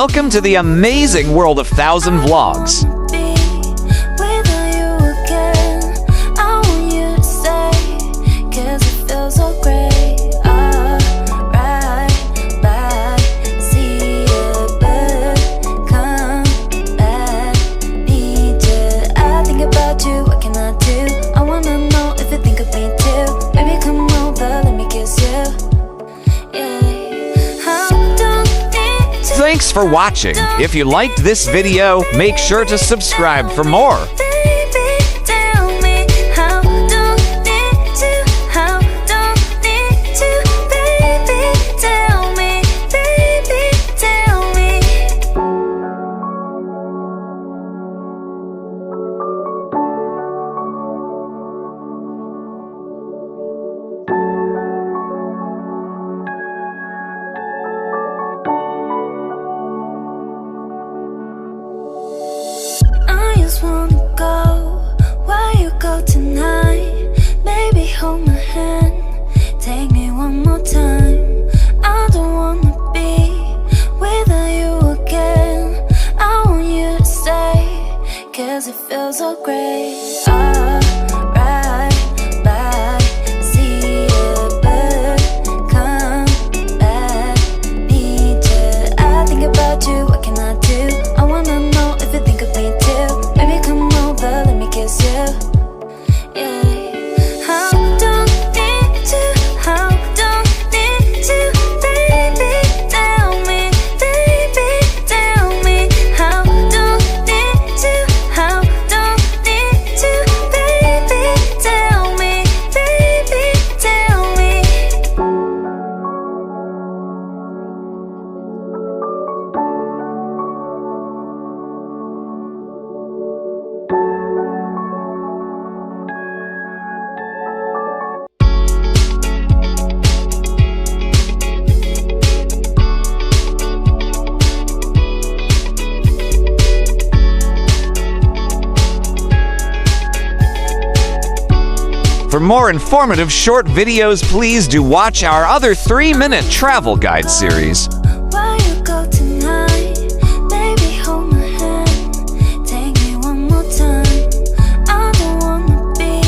Welcome to the amazing world of 1,000 vlogs. Thanks for watching. If you liked this video, make sure to subscribe for more. Wanna go where you go tonight? Baby, hold my hand, take me one more time. I don't wanna be without you again. I want you to stay, 'cause it feels so great. Right back, see a bird come back, need you. I think about you, what can I do? I wanna know if you think of me too. Let me kiss you. Yeah. How don't need to, how don't need to, baby, tell me, how don't need to, how don't need to, baby, tell me, tell me. For more informative short videos, please do watch our other 3-minute travel guide series. Where you go tonight? Baby, hold my hand, take me one more time. I don't wanna be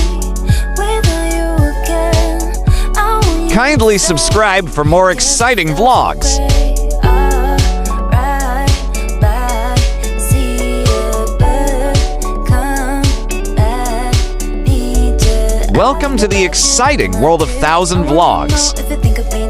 without you again. I want you. Kindly subscribe for more exciting vlogs. Welcome to the exciting world of 1,000 vlogs. If you think of me